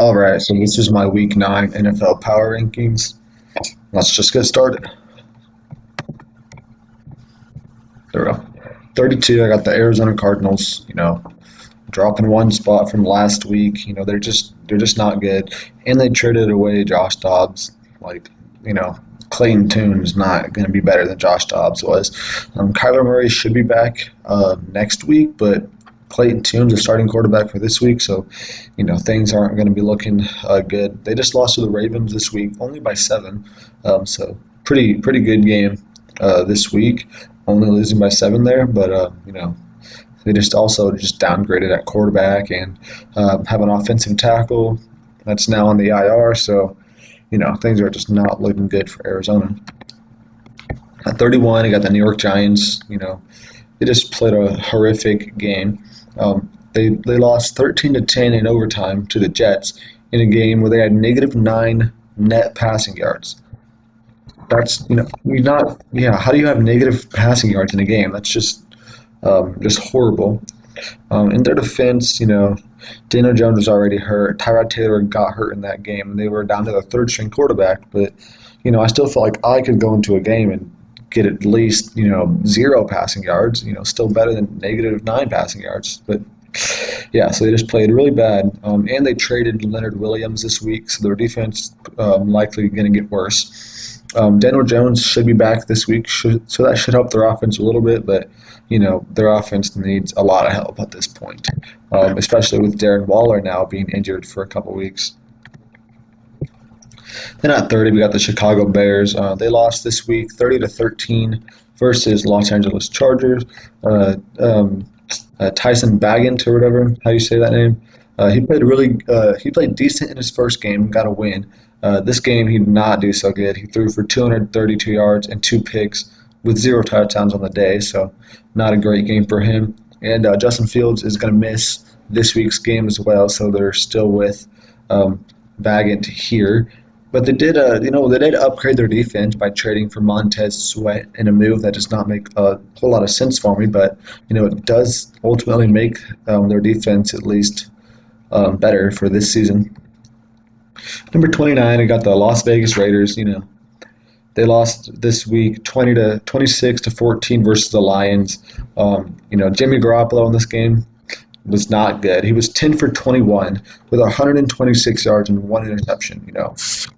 All right, so this is my Week 9 NFL Power Rankings. Let's just get started. There we go. 32, I got the Arizona Cardinals, dropping one spot from last week. They're just not good. And they traded away Josh Dobbs. Like, you know, Clayton Tune's not going to be better than Josh Dobbs was. Kyler Murray should be back next week, but Clayton Tune's a starting quarterback for this week, so things aren't going to be looking good. They just lost to the Ravens this week, only by 7, so pretty good game this week. Only losing by 7 there, but they just also just downgraded at quarterback and have an offensive tackle that's now on the IR. So things are just not looking good for Arizona. At 31, you got the New York Giants. They just played a horrific game. They lost 13-10 in overtime to the Jets in a game where they had -9 net passing yards. That's you're not yeah. How do you have negative passing yards in a game? That's just horrible. In their defense, Daniel Jones was already hurt. Tyrod Taylor got hurt in that game, and they were down to the third string quarterback. But I still feel like I could go into a game and get at least 0 passing yards. Still better than -9 passing yards. But yeah, so they just played really bad, and they traded Leonard Williams this week, so their defense likely going to get worse. Daniel Jones should be back this week, so that should help their offense a little bit, but their offense needs a lot of help at this point, especially with Darren Waller now being injured for a couple weeks. Then at 30, we got the Chicago Bears. They lost this week, 30-13 versus Los Angeles Chargers. Tyson Bagent or whatever how you say that name. He played decent in his first game, got a win. This game he did not do so good. He threw for 232 yards and 2 picks with 0 touchdowns on the day, so not a great game for him. And Justin Fields is going to miss this week's game as well, so they're still with Bagent here. But they did upgrade their defense by trading for Montez Sweat in a move that does not make a whole lot of sense for me. But it does ultimately make their defense at least better for this season. Number 29, I got the Las Vegas Raiders. They lost this week 26-14 versus the Lions. Jimmy Garoppolo in this game was not good. He was 10 for 21 with 126 yards and 1 interception.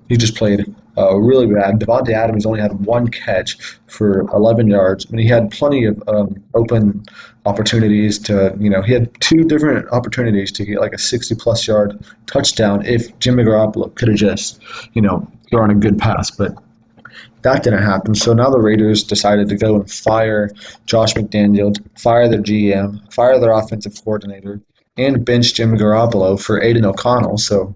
He just played really bad. Devontae Adams only had 1 catch for 11 yards. I mean, he had plenty of open opportunities to, he had 2 different opportunities to get like a 60-plus yard touchdown if Jimmy Garoppolo could have just, thrown a good pass. But that didn't happen. So now the Raiders decided to go and fire Josh McDaniels, fire their GM, fire their offensive coordinator, and bench Jimmy Garoppolo for Aiden O'Connell. So,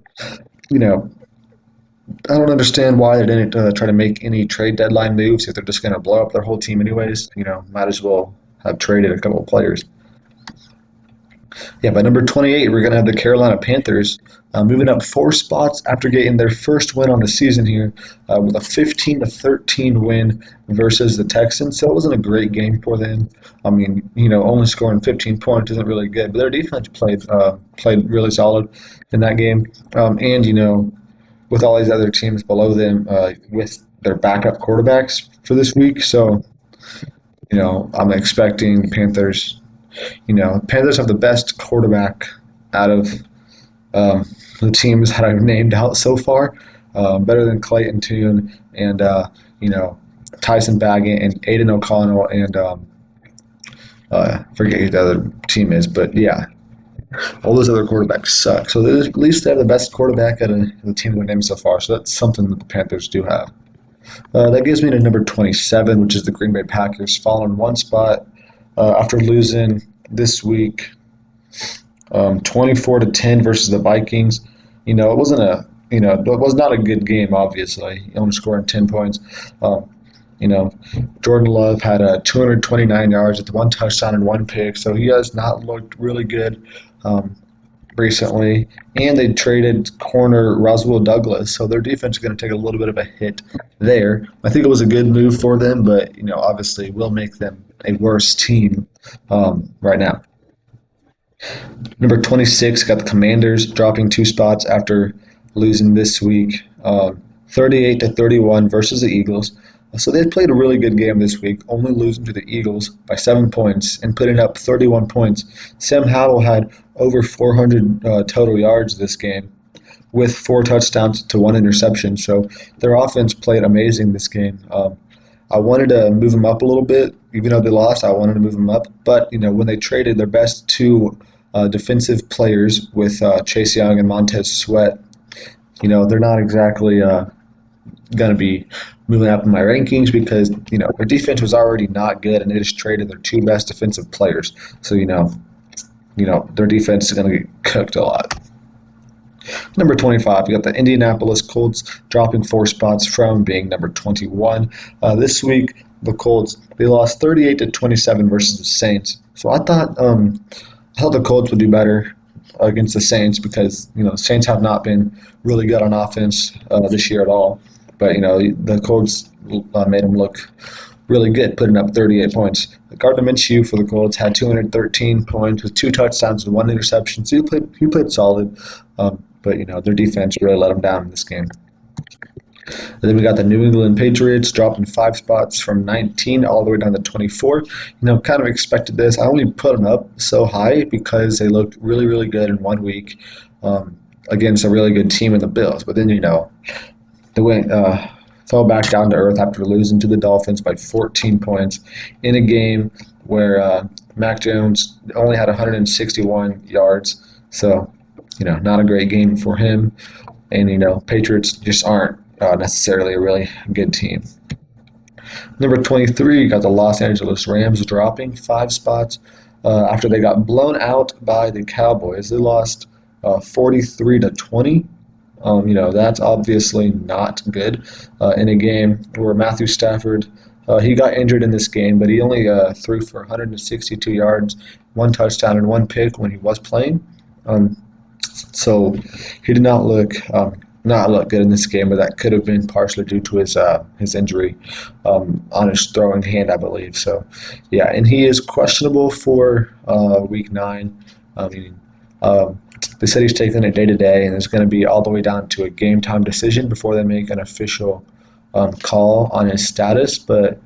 I don't understand why they didn't try to make any trade deadline moves if they're just going to blow up their whole team anyways. Might as well have traded a couple of players. Yeah, by number 28, we're going to have the Carolina Panthers moving up 4 spots after getting their first win on the season here with a 15-13 win versus the Texans. So it wasn't a great game for them. I mean, only scoring 15 points isn't really good, but their defense played really solid in that game. And with all these other teams below them with their backup quarterbacks for this week. So, I'm expecting Panthers. Panthers have the best quarterback out of the teams that I've named out so far. Better than Clayton Tune and, Tyson Bagent and Aiden O'Connell and I forget who the other team is. But, yeah, all those other quarterbacks suck. So at least they have the best quarterback out of the team they've named so far. So that's something that the Panthers do have. That gives me to number 27, which is the Green Bay Packers, falling 1 spot after losing this week 24-10 versus the Vikings. It wasn't it was not a good game, obviously. Only scoring 10 points. Jordan Love had 229 yards with 1 touchdown and 1 pick, so he has not looked really good recently. And they traded corner Roswell Douglas, so their defense is going to take a little bit of a hit there. I think it was a good move for them, but obviously will make them a worse team right now. Number 26 got the Commanders dropping 2 spots after losing this week, 38 to 31 versus the Eagles. So they played a really good game this week, only losing to the Eagles by 7 points and putting up 31 points. Sam Howell had over 400 total yards this game, with 4 touchdowns to 1 interception. So their offense played amazing this game. I wanted to move them up a little bit, even though they lost. I wanted to move them up, but when they traded their best two defensive players with Chase Young and Montez Sweat, they're not exactly going to be moving up in my rankings because their defense was already not good, and they just traded their two best defensive players. So their defense is going to get cooked a lot. Number 25, you got the Indianapolis Colts dropping 4 spots from being number 21. This week, the Colts, they lost 38 to 27 versus the Saints. So I thought the Colts would do better against the Saints because the Saints have not been really good on offense this year at all. But the Colts made them look really good, putting up 38 points. Gardner Minshew for the Colts had 213 points with 2 touchdowns and 1 interception. So he played solid. But their defense really let them down in this game. And then we got the New England Patriots dropping 5 spots from 19 all the way down to 24. Kind of expected this. I only put them up so high because they looked really, really good in 1 week against a really good team in the Bills. But then, they went fell back down to earth after losing to the Dolphins by 14 points in a game where Mac Jones only had 161 yards. So, not a great game for him. And, Patriots just aren't necessarily a really good team. Number 23, you got the Los Angeles Rams dropping 5 spots after they got blown out by the Cowboys. They lost 43 to 20. That's obviously not good in a game where Matthew Stafford, he got injured in this game, but he only threw for 162 yards, 1 touchdown, and 1 pick when he was playing. So he did not look good in this game, but that could have been partially due to his injury on his throwing hand, I believe. So, yeah, and he is questionable for Week 9. They said he's taking it day to day, and it's going to be all the way down to a game time decision before they make an official call on his status. But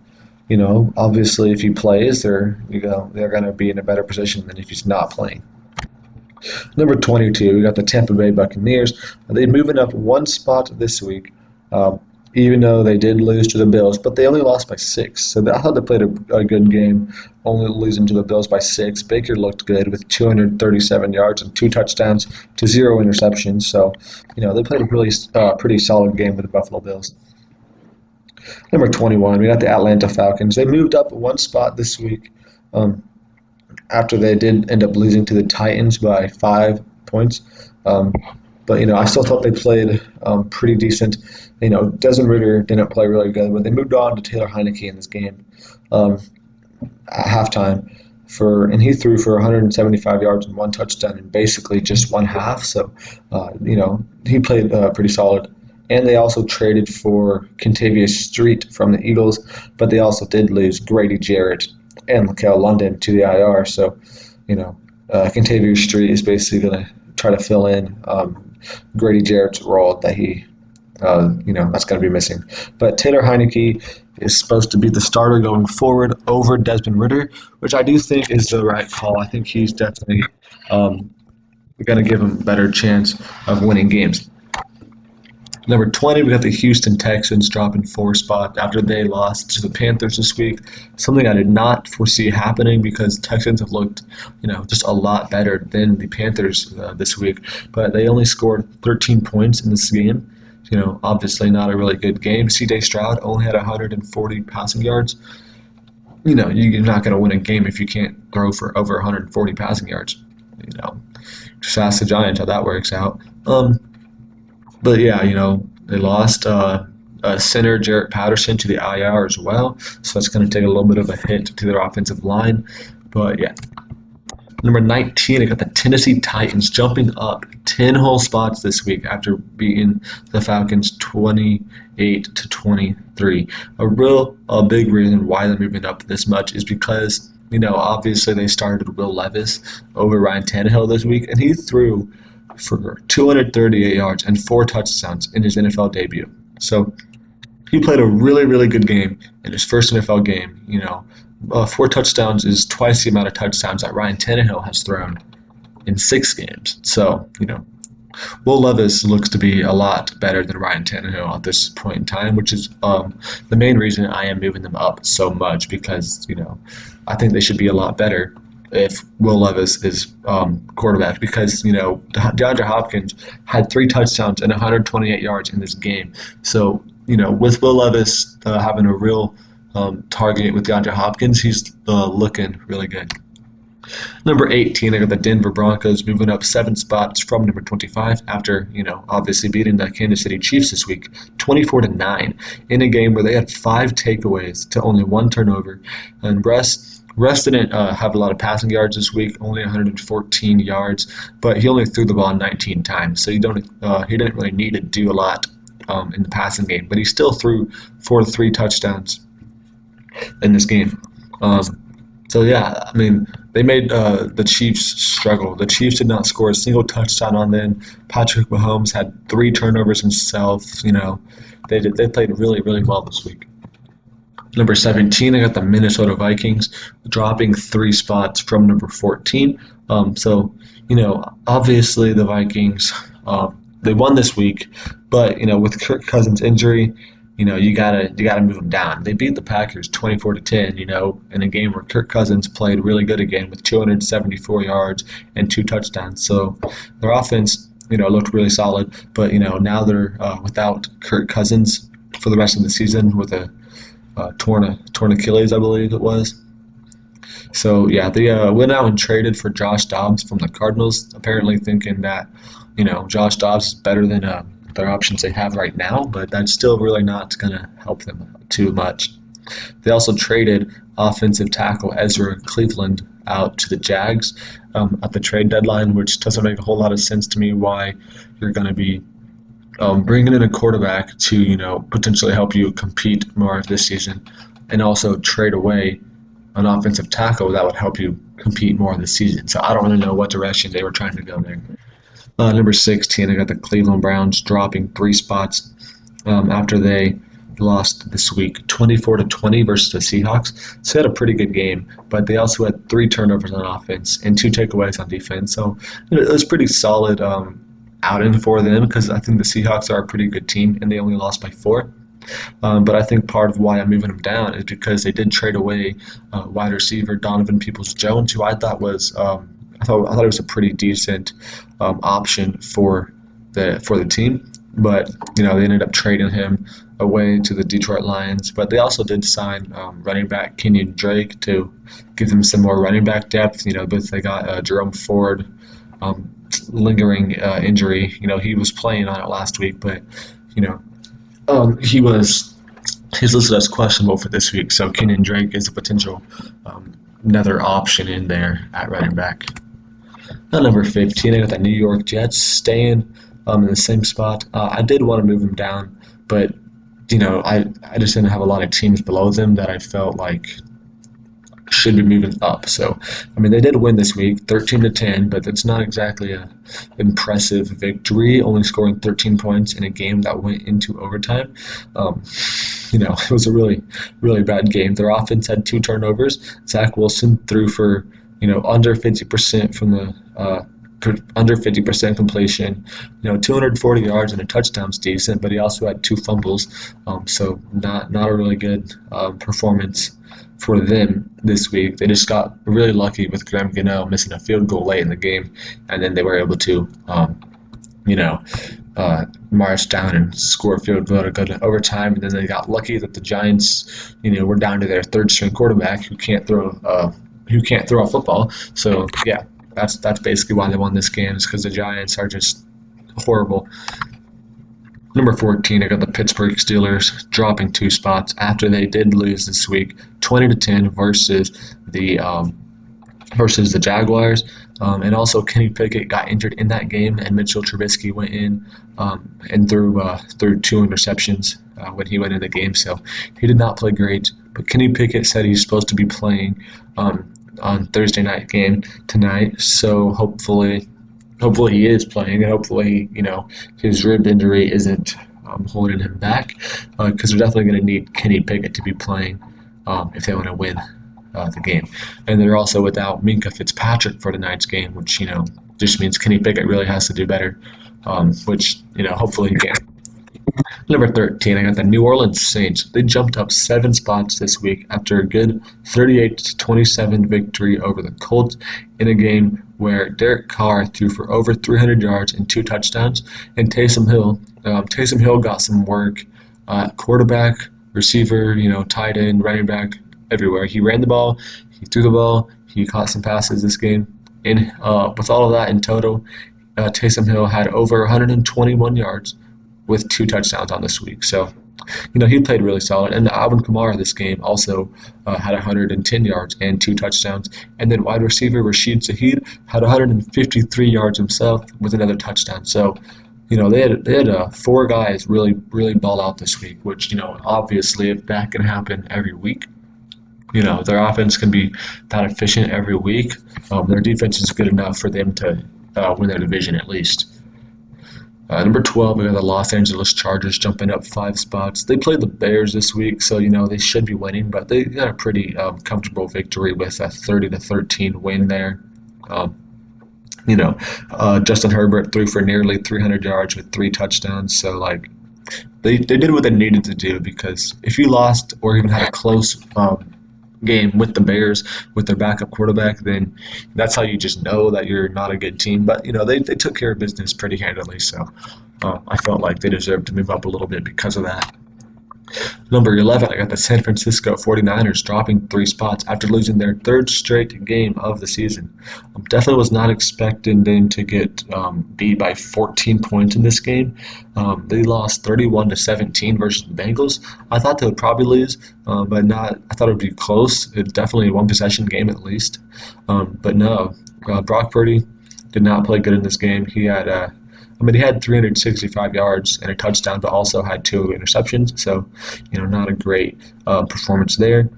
obviously, if he plays, they're going to be in a better position than if he's not playing. Number 22, we got the Tampa Bay Buccaneers. They're moving up 1 spot this week, even though they did lose to the Bills, but they only lost by 6. So I thought they played a good game, only losing to the Bills by 6. Baker looked good with 237 yards and 2 touchdowns to 0 interceptions. So, they played a really pretty solid game with the Buffalo Bills. Number 21, we got the Atlanta Falcons. They moved up 1 spot this week. After they did end up losing to the Titans by 5 points. But, I still thought they played pretty decent. Desmond Ridder didn't play really good, but they moved on to Taylor Heineke in this game at halftime. And he threw for 175 yards and 1 touchdown in basically just 1 half. So, he played pretty solid. And they also traded for Kentavious Street from the Eagles, but they also did lose Grady Jarrett and Lakel London to the IR. So, Kentavious Street is basically going to try to fill in Grady Jarrett's role that he, that's going to be missing. But Taylor Heineke is supposed to be the starter going forward over Desmond Ridder, which I do think is the right call. I think he's definitely going to give him a better chance of winning games. Number 20, we got the Houston Texans dropping 4 spots after they lost to the Panthers this week. Something I did not foresee happening because Texans have looked, just a lot better than the Panthers this week. But they only scored 13 points in this game. Obviously not a really good game. C.J. Stroud only had 140 passing yards. You're not going to win a game if you can't throw for over 140 passing yards. Just ask the Giants how that works out. But yeah, they lost center Jarrett Patterson to the IR as well, so that's going to take a little bit of a hit to their offensive line. But yeah. Number 19, I got the Tennessee Titans jumping up 10 whole spots this week after beating the Falcons 28 to 23. A big reason why they're moving up this much is because Obviously they started Will Levis over Ryan Tannehill this week, and he threw for 238 yards and 4 touchdowns in his NFL debut. So he played a really, really good game in his first NFL game. 4 touchdowns is twice the amount of touchdowns that Ryan Tannehill has thrown in 6 games. So, Will Levis looks to be a lot better than Ryan Tannehill at this point in time, which is the main reason I am moving them up so much because, I think they should be a lot better if Will Levis is quarterback because, DeAndre Hopkins had 3 touchdowns and 128 yards in this game. So, with Will Levis having a real target with DeAndre Hopkins, he's looking really good. Number 18, I got the Denver Broncos moving up 7 spots from number 25 after, obviously beating the Kansas City Chiefs this week, 24-9, in a game where they had 5 takeaways to only 1 turnover. And Russ didn't have a lot of passing yards this week, only 114 yards, but he only threw the ball 19 times, so he didn't really need to do a lot in the passing game, but he still threw for 3 touchdowns in this game. So yeah, I mean, they made the Chiefs struggle. The Chiefs did not score a single touchdown on them. Patrick Mahomes had 3 turnovers himself. They played really, really well this week. Number 17, I got the Minnesota Vikings dropping 3 spots from number 14. Obviously the Vikings, they won this week, but with Kirk Cousins' injury, you gotta move them down. They beat the Packers 24-10, in a game where Kirk Cousins played really good again with 274 yards and 2 touchdowns. So their offense, looked really solid. But now they're without Kirk Cousins for the rest of the season with a torn Achilles, I believe it was. So yeah, they went out and traded for Josh Dobbs from the Cardinals, apparently thinking that Josh Dobbs is better than their options they have right now, but that's still really not going to help them too much. They also traded offensive tackle Ezra Cleveland out to the Jags at the trade deadline, which doesn't make a whole lot of sense to me why you're going to be bringing in a quarterback to potentially help you compete more this season and also trade away an offensive tackle that would help you compete more this season. So I don't really know what direction they were trying to go there. Number 16, I got the Cleveland Browns dropping 3 spots after they lost this week 24-20 versus the Seahawks. So they had a pretty good game, but they also had 3 turnovers on offense and 2 takeaways on defense. So it was pretty solid outing for them because I think the Seahawks are a pretty good team and they only lost by 4. But I think part of why I'm moving them down is because they did trade away wide receiver Donovan Peoples-Jones, who I thought was I thought it was a pretty decent option for the team, but they ended up trading him away to the Detroit Lions. But they also did sign running back Kenyon Drake to give them some more running back depth. But they got Jerome Ford lingering injury. He was playing on it last week, but he's listed as questionable for this week. So Kenyon Drake is a potential another option in there at running back. At number 15, I got the New York Jets staying in the same spot. I did want to move them down, but I just didn't have a lot of teams below them that I felt like should be moving up. So I mean, they did win this week, 13-10, but it's not exactly a impressive victory. Only scoring 13 points in a game that went into overtime. It was a really, really bad game. Their offense had 2 turnovers. Zach Wilson threw for under 50% from the under 50% completion. 240 yards and a touchdown's decent, but he also had 2 fumbles. So not a really good performance for them this week. They just got really lucky with Graham Gano missing a field goal late in the game, and then they were able to, march down and score a field goal to go to overtime. And then they got lucky that the Giants, were down to their 3rd-string quarterback who can't throw a football. So yeah, that's basically why they won this game, is because the Giants are just horrible. Number 14, I got the Pittsburgh Steelers dropping 2 spots after they did lose this week, 20-10 versus the Jaguars. And also Kenny Pickett got injured in that game, and Mitchell Trubisky went in and threw 2 interceptions when he went in the game. So he did not play great. But Kenny Pickett said he's supposed to be playing on Thursday night game tonight. So hopefully he is playing, and hopefully his rib injury isn't holding him back, because they're definitely going to need Kenny Pickett to be playing if they want to win the game. And they're also without Minka Fitzpatrick for tonight's game, which just means Kenny Pickett really has to do better, which hopefully he can. Number 13, I got the New Orleans Saints. They jumped up 7 spots this week after a good 38-27 victory over the Colts in a game where Derek Carr threw for over 300 yards and 2 touchdowns, and Taysom Hill got some work at quarterback, receiver, tight end, running back, everywhere. He ran the ball, he threw the ball, he caught some passes this game. And with all of that in total, Taysom Hill had over 121 yards with 2 touchdowns on this week. So, he played really solid. And Alvin Kamara this game also had 110 yards and 2 touchdowns. And then wide receiver Rashid Shaheed had 153 yards himself with another touchdown. So, they had 4 guys really ball out this week, which, obviously if that can happen every week, their offense can be that efficient every week. Their defense is good enough for them to win their division at least. Number 12, we got the Los Angeles Chargers jumping up 5 spots. They played the Bears this week, so they should be winning, but they got a pretty comfortable victory with a 30-13 win there. Justin Herbert threw for nearly 300 yards with 3 touchdowns, so they did what they needed to do, because if you lost or even had a close game with the Bears with their backup quarterback, then that's how you just know that you're not a good team. But they took care of business pretty handily, so I felt like they deserved to move up a little bit because of that. Number 11, I got the San Francisco 49ers dropping 3 spots after losing their 3rd straight game of the season. Definitely was not expecting them to get beat by 14 points in this game. They lost 31-17 versus the Bengals. I thought they would probably lose, but not. I thought it would be close. It's definitely a 1-possession game at least. But no, Brock Purdy did not play good in this game. He had he had 365 yards and a touchdown, but also had 2 interceptions. So, not a great performance there.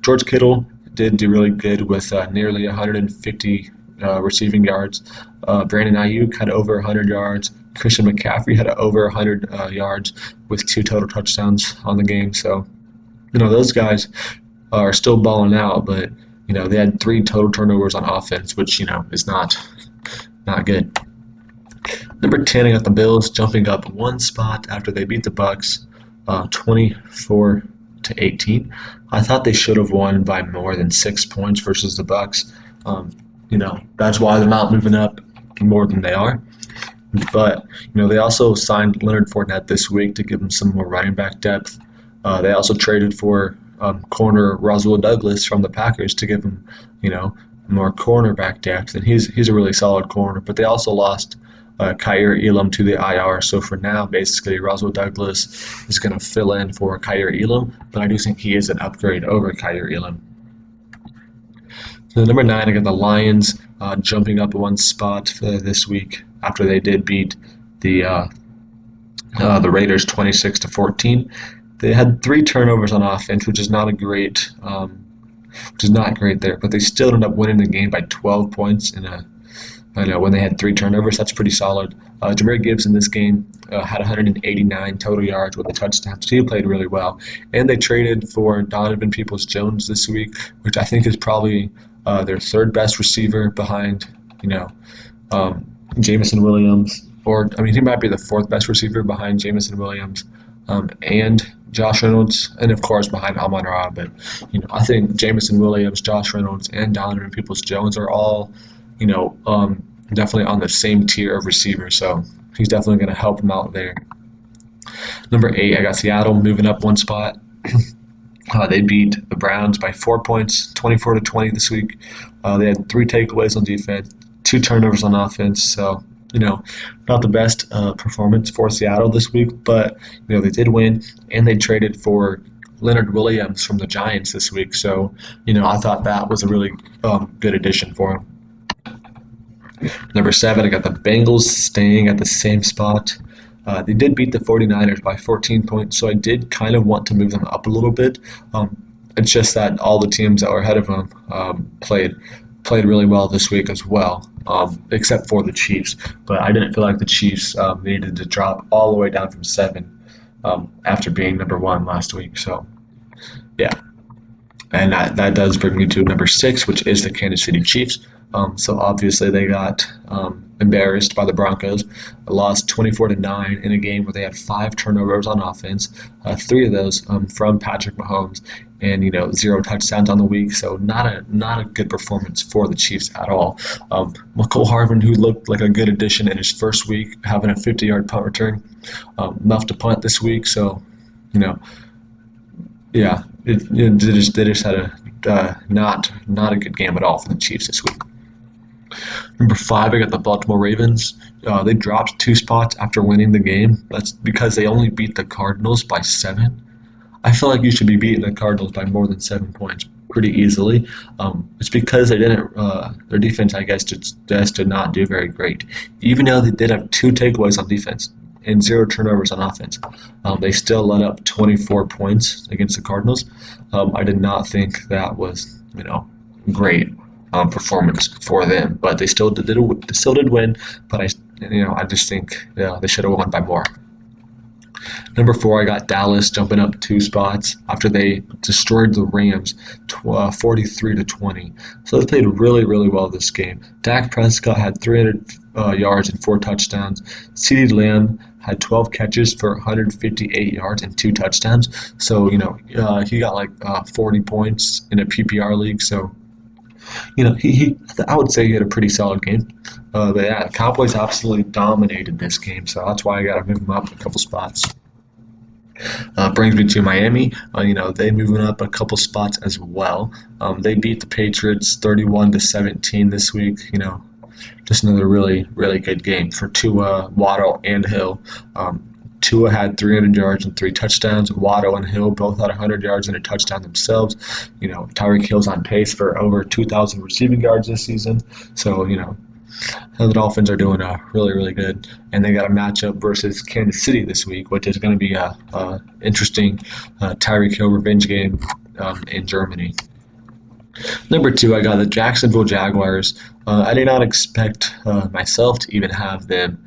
George Kittle did do really good with nearly 150 receiving yards. Brandon Ayuk had over 100 yards. Christian McCaffrey had over 100 yards with 2 total touchdowns on the game. So, those guys are still balling out, but, they had 3 total turnovers on offense, which, is not good. Number 10, I got the Bills jumping up 1 spot after they beat the Bucks 24-18. I thought they should have won by more than 6 points versus the Bucks. That's why they're not moving up more than they are. But, they also signed Leonard Fournette this week to give them some more running back depth. They also traded for corner Rasul Douglas from the Packers to give him, more cornerback depth. And he's a really solid corner. But they also lost Kaiir Elam to the IR. So for now, basically, Rasul Douglas is going to fill in for Kaiir Elam, but I do think he is an upgrade over Kaiir Elam. So number 9, I got the Lions jumping up 1 spot for this week after they did beat the Raiders 26-14. They had 3 turnovers on offense, which is not great there, but they still ended up winning the game by 12 points when they had 3 turnovers. That's pretty solid. Jahmyr Gibbs in this game had 189 total yards with a touchdown. So he played really well. And they traded for Donovan Peoples-Jones this week, which I think is probably their 3rd best receiver behind, Jameson Williams. He might be the 4th best receiver behind Jameson Williams and Josh Reynolds, and of course behind Amon-Ra. But, I think Jameson Williams, Josh Reynolds, and Donovan Peoples-Jones are all definitely on the same tier of receivers, so he's definitely going to help him out there. Number 8, I got Seattle moving up 1 spot. They beat the Browns by 4 points, 24-20 this week. They had 3 takeaways on defense, 2 turnovers on offense, so not the best performance for Seattle this week, but they did win, and they traded for Leonard Williams from the Giants this week, so I thought that was a really good addition for him. Number 7, I got the Bengals staying at the same spot. They did beat the 49ers by 14 points, so I did kind of want to move them up a little bit. It's just that all the teams that were ahead of them played really well this week as well, except for the Chiefs. But I didn't feel like the Chiefs needed to drop all the way down from 7 after being number 1 last week. So yeah, and that does bring me to number 6, which is the Kansas City Chiefs. So obviously they got embarrassed by the Broncos, lost 24-9 in a game where they had 5 turnovers on offense, 3 of those from Patrick Mahomes, and 0 touchdowns on the week. So not a good performance for the Chiefs at all. McCole Hardman, who looked like a good addition in his first week, having a 50-yard punt return, left to punt this week. So yeah, they just had a not a good game at all for the Chiefs this week. Number 5, I got the Baltimore Ravens. They dropped 2 spots after winning the game. That's because they only beat the Cardinals by 7. I feel like you should be beating the Cardinals by more than 7 points pretty easily. It's because they didn't. Their defense, I guess, just did not do very great. Even though they did have 2 takeaways on defense and 0 turnovers on offense, they still let up 24 points against the Cardinals. I did not think that was great performance for them, but they still did win. But I just think they should have won by more. Number 4, I got Dallas jumping up 2 spots after they destroyed the Rams 43-20. So they played really, really well this game. Dak Prescott had 300 yards and 4 touchdowns. CeeDee Lamb had 12 catches for 158 yards and 2 touchdowns. So, he got like 40 points in a PPR league. So, I would say he had a pretty solid game. But yeah, the Cowboys absolutely dominated this game, so that's why I got to move them up a couple spots. Brings me to Miami. They moving up a couple spots as well. They beat the Patriots 31-17 this week. Just another really, really good game for Tua, Waddle, and Hill. Tua had 300 yards and 3 touchdowns. Waddle and Hill both had 100 yards and a touchdown themselves. Tyreek Hill's on pace for over 2,000 receiving yards this season. So, the Dolphins are doing really, really good. And they got a matchup versus Kansas City this week, which is going to be a interesting Tyreek Hill revenge game in Germany. Number 2, I got the Jacksonville Jaguars. I did not expect myself to even have them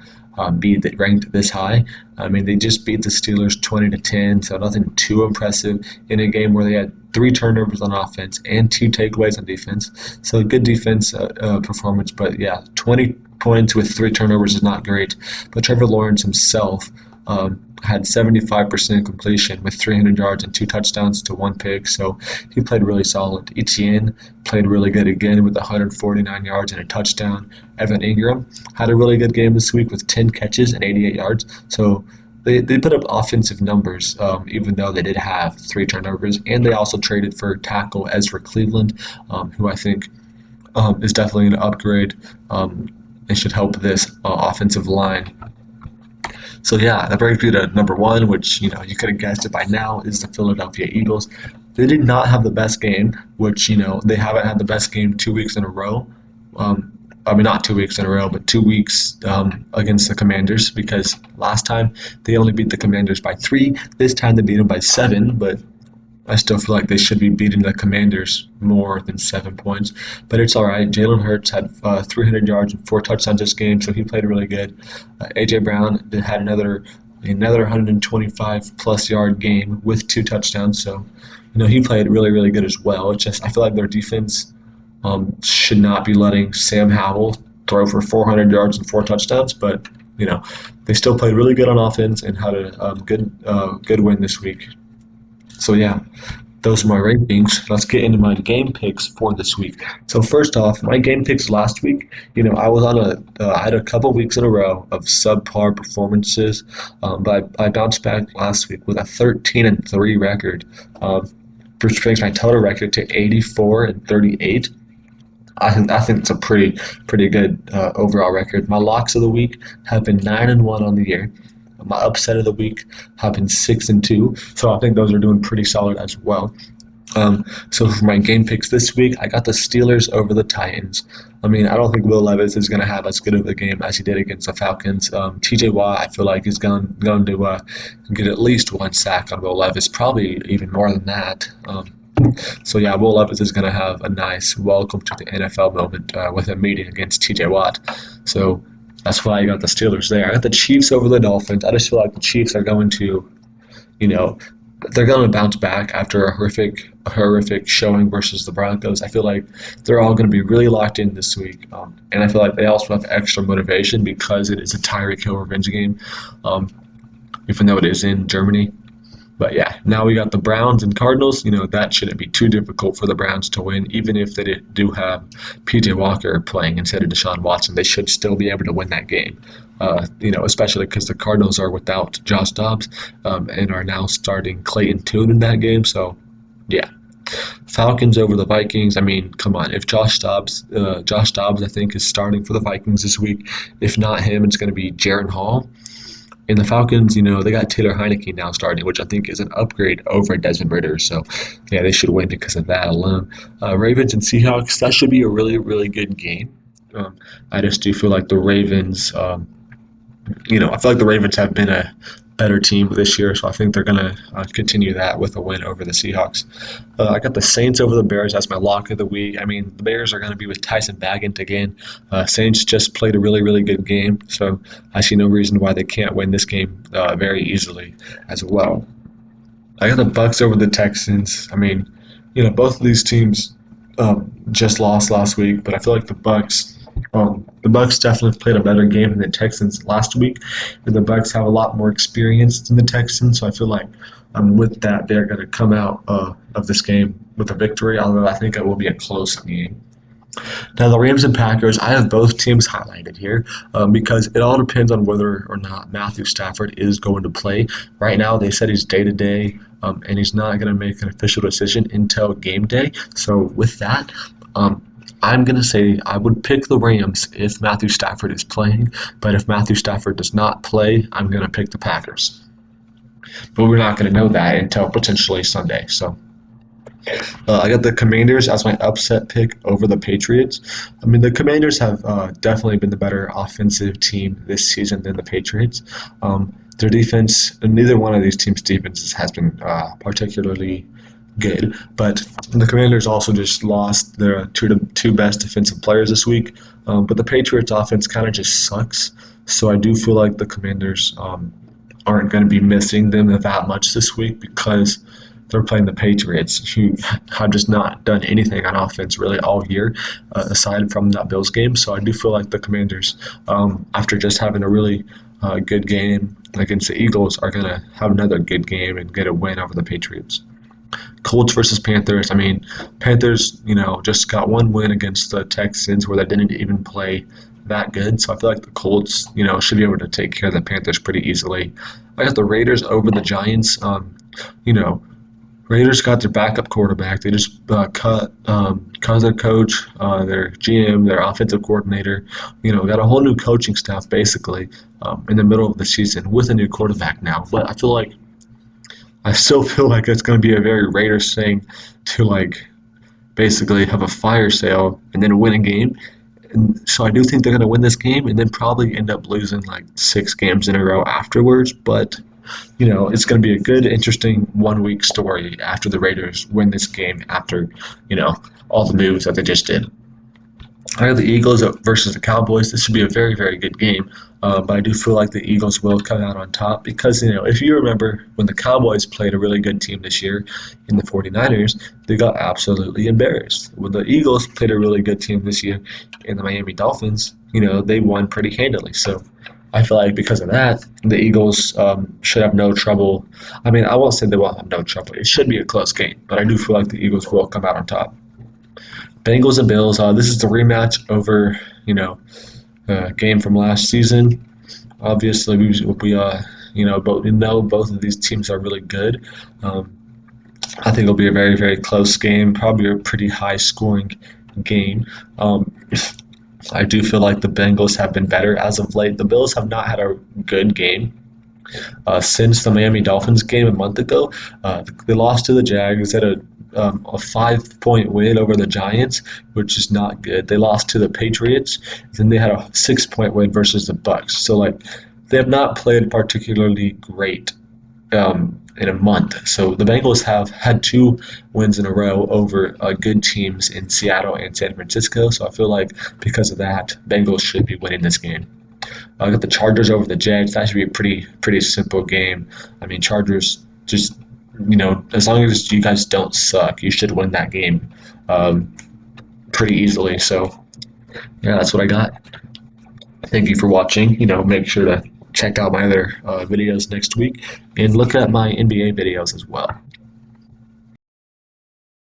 be ranked this high. I mean, they just beat the Steelers 20-10, so nothing too impressive in a game where they had 3 turnovers on offense and 2 takeaways on defense. So a good defense performance, but yeah, 20 points with 3 turnovers is not great. But Trevor Lawrence himself had 75% completion with 300 yards and 2 touchdowns to 1 pick, so he played really solid. Etienne played really good again with 149 yards and a touchdown. Evan Ingram had a really good game this week with 10 catches and 88 yards, so they put up offensive numbers, even though they did have 3 turnovers, and they also traded for tackle Ezra Cleveland, who I think is definitely an upgrade and should help this offensive line. So yeah, that brings me to number 1, which you could have guessed it by now, is the Philadelphia Eagles. They did not have the best game, which they haven't had the best game 2 weeks in a row. I mean, not 2 weeks in a row, but 2 weeks against the Commanders, because last time they only beat the Commanders by 3. This time they beat them by 7, but I still feel like they should be beating the Commanders more than 7 points. But it's all right. Jalen Hurts had 300 yards and 4 touchdowns this game, so he played really good. A.J. Brown had another 125-plus yard game with 2 touchdowns, so he played really, really good as well. It's just I feel like their defense should not be letting Sam Howell throw for 400 yards and 4 touchdowns, but they still played really good on offense and had a good win this week. So yeah, those are my rankings. Let's get into my game picks for this week. So first off, my game picks last week, I was on I had a couple weeks in a row of subpar performances, but I bounced back last week with a 13-3 record, which brings my total record to 84-38. I think it's a pretty good overall record. My locks of the week have been 9-1 on the year. My upset of the week have been 6-2, so I think those are doing pretty solid as well. So for my game picks this week, I got the Steelers over the Titans. I mean, I don't think Will Levis is going to have as good of a game as he did against the Falcons. T.J. Watt, I feel like, is going to get at least 1 sack on Will Levis, probably even more than that. So yeah, Will Levis is going to have a nice welcome to the NFL moment with a meeting against T.J. Watt. So that's why I got the Steelers there. I got the Chiefs over the Dolphins. I just feel like the Chiefs are going to, you know, they're going to bounce back after a horrific showing versus the Broncos. I feel like they're all going to be really locked in this week, and I feel like they also have extra motivation because it is a Tyreek Hill revenge game, um, even though it is in Germany. But yeah, now we got the Browns and Cardinals. That shouldn't be too difficult for the Browns to win, even if they do have PJ Walker playing instead of Deshaun Watson. They should still be able to win that game. Especially because the Cardinals are without Josh Dobbs and are now starting Clayton Tune in that game. So yeah, Falcons over the Vikings. I mean, come on. If Josh Dobbs, I think, is starting for the Vikings this week. If not him, it's going to be Jaron Hall. And the Falcons, they got Taylor Heineke now starting, which I think is an upgrade over Desmond Ridder. So, yeah, they should win because of that alone. Ravens and Seahawks, that should be a really, really good game. I just do feel like the Ravens, I feel like the Ravens have been a better team this year, so I think they're going to continue that with a win over the Seahawks. I got the Saints over the Bears as my lock of the week. I mean, the Bears are going to be with Tyson Bagent again. Saints just played a really, really good game, so I see no reason why they can't win this game very easily as well. I got the Bucks over the Texans. I mean, both of these teams just lost last week, but I feel like the Bucks definitely played a better game than the Texans last week, and the Bucks have a lot more experience than the Texans. So I feel like with that, they're going to come out of this game with a victory. Although I think it will be a close game. Now the Rams and Packers, I have both teams highlighted here because it all depends on whether or not Matthew Stafford is going to play. Right now, they said he's day-to-day, and he's not going to make an official decision until game day. So with that, I'm going to say I would pick the Rams if Matthew Stafford is playing, but if Matthew Stafford does not play, I'm going to pick the Packers. But we're not going to know that until potentially Sunday. So I got the Commanders as my upset pick over the Patriots. I mean, the Commanders have definitely been the better offensive team this season than the Patriots. Their defense, neither one of these teams' defenses has been particularly good, but the Commanders also just lost their two best defensive players this week. But the Patriots' offense kind of just sucks, so I do feel like the Commanders aren't going to be missing them that much this week because they're playing the Patriots, who have just not done anything on offense really all year, aside from that Bills game. So I do feel like the Commanders, after just having a really good game against the Eagles, are going to have another good game and get a win over the Patriots. Colts versus Panthers. I mean, Panthers, just got one win against the Texans where they didn't even play that good. So I feel like the Colts, should be able to take care of the Panthers pretty easily. I got the Raiders over the Giants. Raiders got their backup quarterback. They just cut their coach, their GM, their offensive coordinator. Got a whole new coaching staff basically in the middle of the season with a new quarterback now. But I still feel like it's going to be a very Raiders thing to basically have a fire sale and then win a game. And so I do think they're going to win this game and then probably end up losing 6 games in a row afterwards. But it's going to be a good, interesting 1 week story after the Raiders win this game after, all the moves that they just did. I got the Eagles versus the Cowboys. This should be a very, very good game, but I do feel like the Eagles will come out on top because, if you remember when the Cowboys played a really good team this year in the 49ers, they got absolutely embarrassed. When the Eagles played a really good team this year in the Miami Dolphins, they won pretty handily. So I feel like because of that, the Eagles should have no trouble. I mean, I won't say they will have no trouble. It should be a close game, but I do feel like the Eagles will come out on top. Bengals and Bills. This is the rematch over, game from last season. Obviously, we know both of these teams are really good. I think it'll be a very, very close game. Probably a pretty high-scoring game. I do feel like the Bengals have been better as of late. The Bills have not had a good game since the Miami Dolphins game a month ago. They lost to the Jags at a 5-point win over the Giants, which is not good. They lost to the Patriots. Then they had a 6-point win versus the Bucks. So they have not played particularly great in a month. So the Bengals have had 2 wins in a row over good teams in Seattle and San Francisco. So I feel like because of that, Bengals should be winning this game. I got the Chargers over the Jags. That should be a pretty simple game. I mean, Chargers just as long as you guys don't suck, you should win that game um, pretty easily. So yeah, that's what I got. Thank you for watching. Make sure to check out my other videos next week and look at my NBA videos as well.